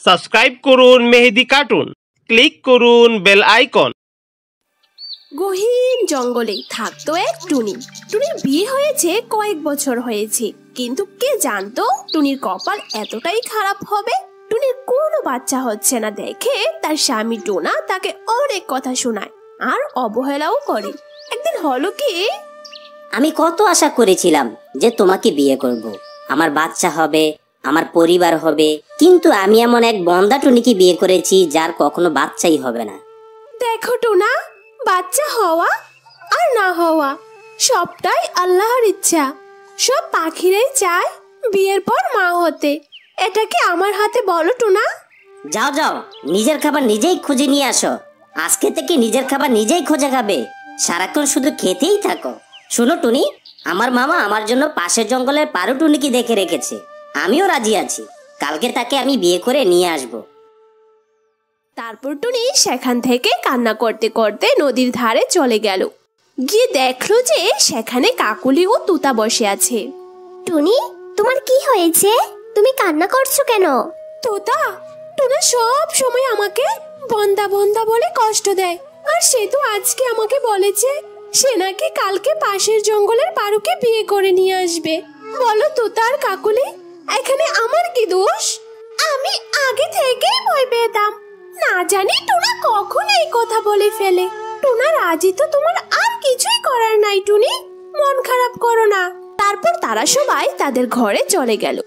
Subscribe করুন মেহেদি cartoon, click করুন bell icon. গহীন জঙ্গলে থাকতো এক টুনি। টুনির বিয়ে হয়েছে কয়েক বছর হয়েছে, কিন্তু কে জানতো টুনির কপাল এতটাই খারাপ হবে। টুনির কোনো বাচ্চা হচ্ছে না দেখে তার স্বামী টোনা তাকে অনেক কথা শোনায় আর অবহেলাও করে। একদিন হলো কি, আমি কত আশা করেছিলাম যে তোমাকে বিয়ে করব, আমার বাচ্চা হবে, আমার পরিবার হবে, কিন্তু আমি এমন এক বন্দা টুনিকে বিয়ে করেছি যার কখনো বাচ্চাই হবে না। দেখো টোনা, বাচ্চা হওয়া আর না হওয়া সবটাই আল্লাহর ইচ্ছা। সব পাখিরাই চায় বিয়ের পর মা হতে। এটা কি আমার হাতে বলো টোনা? যাও যাও, নিজের খাবার নিজেই খুঁজে নিয়ে আসো। আজকে থেকে নিজের খাবার নিজেই খুঁজে খাবে, সারাক্ষণ শুধু খেতেই থাকো। শোনো টুনি, আমার মামা আমার জন্য পাশের জঙ্গলের পারু টুনিকে দেখে রেখেছে, আমিও রাজি আছি। কালকে তাকে আমি বিয়ে করে নিয়ে আসব। তারপর টুনি সেখান থেকে কান্না করতে করতে নদীর ধারে চলে গেল। গিয়ে দেখলো যে সেখানে কাকুলি ও তুতা বসে আছে। টুনি, তোমার কি হয়েছে? তুমি কান্না করছো কেন? তোতা, টোনা সব সময় আমাকে বন্দা বন্দা বলে কষ্ট দেয়, আর সে তো আজকে আমাকে বলেছে সে নাকি কালকে পাশের জঙ্গলের পারুকে বিয়ে করে নিয়ে আসবে। বলো তোতা আর কাকুলি, এখানে আমার কি দোষ? আমি আগে থেকেই ভয় পেতাম, না জানি টোনা কখন এই কথা বলে ফেলে। টোনা রাজি তো তোমার আর কিছুই করার নাই টুনি, মন খারাপ করো না। তারপর তারা সবাই তাদের ঘরে চলে গেল।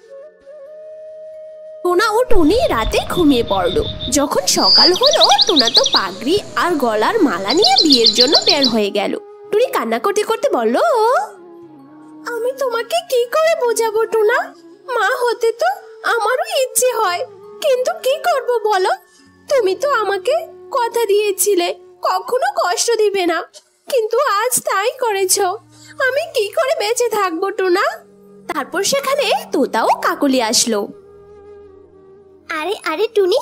টোনা ও টুনি রাতে ঘুমিয়ে পড়লো। যখন সকাল হলো, টোনা তো পাগড়ি আর গলার মালা নিয়ে বিয়ের জন্য বের হয়ে গেল। টুনি কান্না করতে করতে বলল, আমি তোমাকে কি করে বোঝাবো টোনা? মা হতে তো আমারও ইচ্ছে হয়, কিন্তু কি করব বলো? তুমি তো আমাকে কথা দিয়েছিলে কখনো কষ্ট দিবে না, কিন্তু আজ তাই করেছো। আমি কি করে বেঁচে থাকবো টোনা? তারপর সেখানে তোতা ও কাকলি আসলো। আরে আরে টুনি,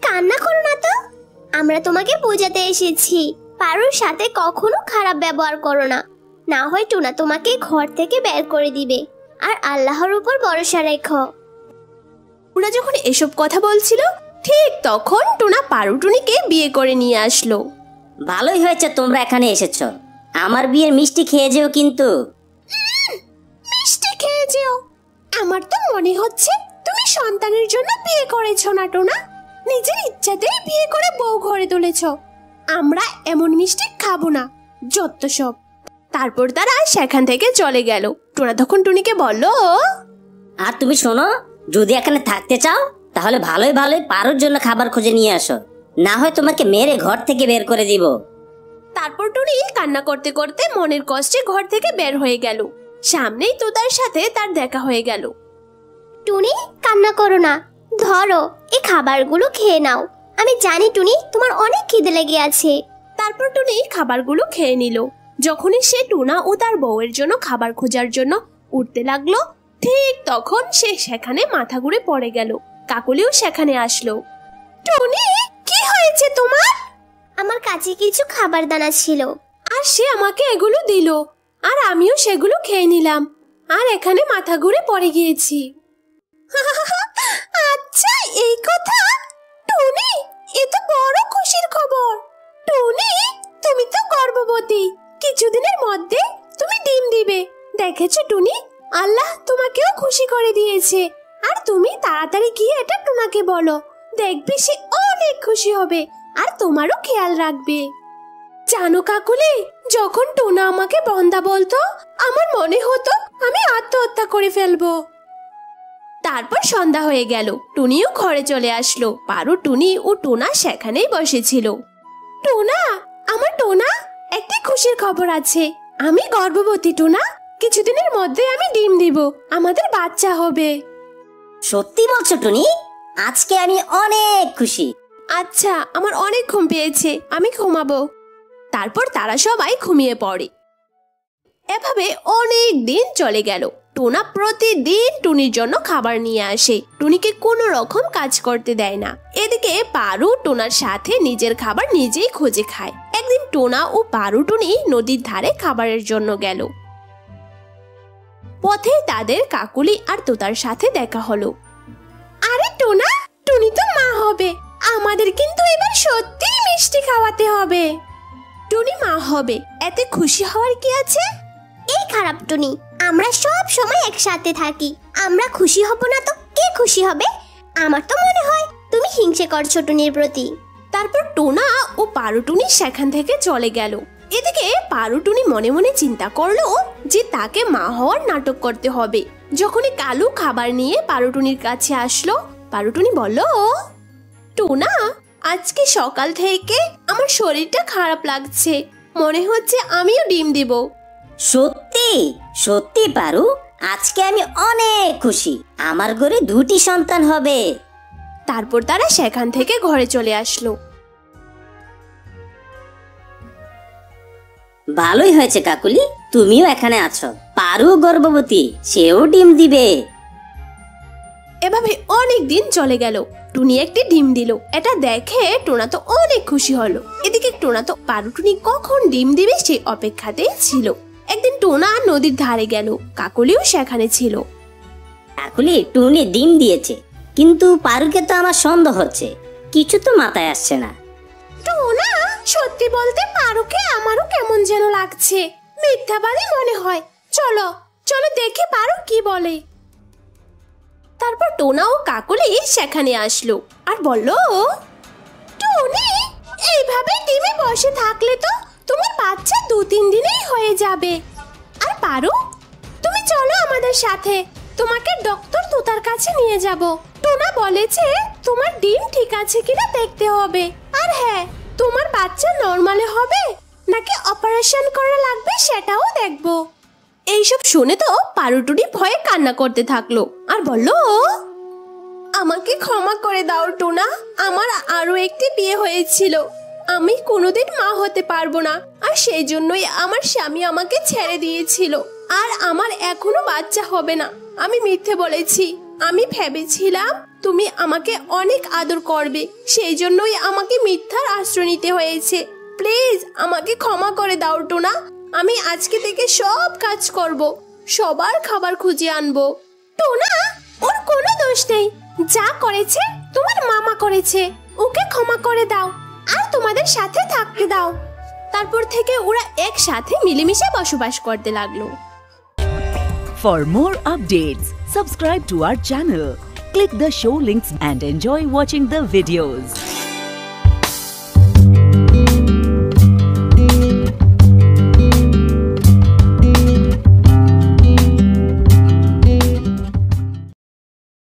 কান্না করো না তো, আমরা তোমাকে বোঝাতে এসেছি। পারুর সাথে কখনো খারাপ ব্যবহার করো না, না হয় টোনা তোমাকে ঘর থেকে বের করে দিবে। আর আল্লাহর উপর ভরসা রেখো। ওরা যখন এসব কথা বলছিল, ঠিক তখন টোনা পারু টুনিকে বিয়ে করে নিয়ে আসলো। ভালোই হয়েছে তোমরা এখানে এসেছো, আমার বিয়ের মিষ্টি খেয়ে যেও কিন্তু। মিষ্টি খেয়ে যেও? আমার তো মনে হচ্ছে তুমি সন্তানের জন্য বিয়ে করেছো না টোনা, নিজের ইচ্ছাতেই বিয়ে করে বউ ঘরে তুলেছো। আমরা এমন মিষ্টি খাবো না, যত সব। তারপর তারা সেখান থেকে চলে গেল। টোনা তখন টুনিকে বলল, আর তুমি শোনো, যদি এখানে থাকতে চাও তাহলে ভালোই ভালোই পারুর জন্য খাবার খুঁজে নিয়ে আসো, না হয় তোমাকে মেরে ঘর থেকে বের করে দিব। তারপর টুনি কান্না করতে করতে মনের কষ্টে ঘর থেকে বের হয়ে গেল। সামনেই তোতার সাথে তার দেখা হয়ে গেল। টুনি, কান্না করো না, ধরো এই খাবারগুলো খেয়ে নাও। আমি জানি টুনি, তোমার অনেক খিদে লেগে আছে। তারপর টুনি খাবারগুলো খেয়ে নিল। যখনই সে টোনা ও তার বউয়ের জন্য খাবার খোঁজার জন্য উঠতে লাগলো, ঠিক তখন সে সেখানে মাথা ঘুরে পড়ে গেল। কাকলিও সেখানে আসলো। টুনি, কি হয়েছে তোমার? আমার কাছে কিছু খাবার দানা ছিল, আর সে আমাকে এগুলো দিল, আর আমিও সেগুলো খেয়ে নিলাম, আর এখানে মাথা ঘুরে পড়ে গিয়েছি। আচ্ছা, এই কথা। টুনি, এ তো বড় খুশির খবর। টুনি, তুমি তো গর্ভবতী, কিছুদিনের মধ্যে তুমি ডিম দিবে। দেখেছো টুনি, আল্লাহ তোমাকেও খুশি করে দিয়েছে। আর তুমি তাড়াতাড়ি গিয়ে এটা টোনাকে বলো, দেখবি সে অনেক খুশি হবে আর তোমারও খেয়াল রাখবে। জানো কাকুলি, যখন টোনা আমাকে বন্দা বলতো, আমার মনে হতো আমি আত্মহত্যা করে ফেলবো। তারপর সন্ধ্যা হয়ে গেল, টুনিও ঘরে চলে আসলো। পারু, টুনি ও টোনা সেখানেই বসেছিল। টোনা, আমার টোনা, একটি খুশির খবর আছে। আমি গর্ভবতী টোনা, কিছুদিনের মধ্যে আমি ডিম দিব, আমাদের বাচ্চা হবে। সত্যি বলছো টুনি? আজকে আমি অনেক খুশি। আচ্ছা, আমার অনেক ঘুম পেয়েছে, আমি ঘুমাবো। তারপর তারা সবাই ঘুমিয়ে পড়ে। এভাবে অনেক দিন চলে গেল। টোনা প্রতিদিন টুনির জন্য খাবার নিয়ে আসে, টুনিকে কোনো রকম কাজ করতে দেয় না। এদিকে পারু টোনার সাথে নিজের খাবার নিজেই খুঁজে খায়। একদিন টোনা ও পারু টুনি নদীর ধারে খাবারের জন্য গেল। পথে তাদের কাকুলি আর তোতার সাথে দেখা হলো। আরে টোনা, টুনি তো মা হবে। আমাদের কিন্তু এবার সত্যিই মিষ্টি খাওয়াতে হবে। টুনি মা হবে, এতে খুশি হওয়ার কি আছে? এই খারাপ টুনি, আমরা সব সময় একসাথে থাকি, আমরা খুশি হব না তো কে খুশি হবে? আমার তো মনে হয় তুমি হিংসে করছো টুনির প্রতি। তারপর টোনা ও পারুটুনি সেখান থেকে চলে গেল। এদিকে পারুটুনি মনে মনে চিন্তা করলো যে তাকে মা হওয়ার নাটক করতে হবে। যখনই কালু খাবার নিয়ে পারুটুনির কাছে আসলো, পারুটুনি বলল, টোনা, আজকে সকাল থেকে আমার শরীরটা খারাপ লাগছে, মনে হচ্ছে আমিও ডিম দিব। সত্যি সত্যি পারু, আজকে আমি অনেক খুশি, আমার ঘরে 2টি সন্তান হবে। তারপর তারা সেখান থেকে ঘরে চলে আসলো। ভালোই হয়েছে কাকুলি, তুমিও এখানে আছো। পারু গর্ভবতী, সেও ডিম দিবে। এভাবে অনেক দিন চলে গেল। টুনি একটি ডিম দিল, এটা দেখে টোনা তো অনেক খুশি হলো। এদিকে টোনা তো পারুটুনি কখন ডিম দিবে সেই অপেক্ষাতেই ছিল। একদিন টোনা নদীর ধারে গেল, কাকলিও সেখানে ছিল। কাকুলি, টুনি ডিম দিয়েছে, কিন্তু পারুকে তো আমার সন্দেহ হচ্ছে, কিছু তো মাথায় আসছে না। টোনা, সত্যি বলতে পারুকে আমারও কেমন যেন লাগছে, মিথ্যাবাদী মনে হয়। চলো চলো দেখে পারু কি বলে। তারপর টোনা ও কাকলি সেখানে আসলো আর বলল, টুনি, এইভাবে ডিমে বসে থাকলে তো তোমার বাচ্চা 2-3 দিনেই হয়ে যাবে। আর পারু, তুমি চলো আমাদের সাথে, তোমাকে ডক্টর তোতার কাছে নিয়ে যাব। টোনা বলেছে তোমার ডিম ঠিক আছে কিনা দেখতে হবে, আর হ্যাঁ, তোমার বাচ্চা নরমালে হবে নাকি অপারেশন করা লাগবে সেটাও দেখবো। এইসব শুনে তো পারুটুনি ভয়ে কান্না করতে থাকলো আর বলল, আমাকে ক্ষমা করে দাও টোনা, আমার আরো একটি বিয়ে হয়েছিল, আমি কোনোদিন মা হতে পারবো না, আর সেই জন্যই আমার স্বামী আমাকে ছেড়ে দিয়েছিল, আর আমার এখনো বাচ্চা হবে না। আমি মিথ্যে বলেছি, আমি ভেবেছিলাম তুমি আমাকে অনেক আদর করবে, সেই জন্যই আমাকে মিথ্যার আশ্রয় নিতে হয়েছে। প্লিজ আমাকে ক্ষমা করে দাও টোনা, আমি আজকে থেকে সব কাজ করব, সবার খাবার খুঁজে আনবো। টোনা, ওর কোনো দোষ নেই, যা করেছে তোমার মামা করেছে, ওকে ক্ষমা করে দাও আর তোমাদের সাথে থাকতে দাও। তারপর থেকে ওরা একসাথে মিলেমিশে বসবাস করতে লাগলো। For more updates, subscribe to our channel, click the show links and enjoy watching the videos.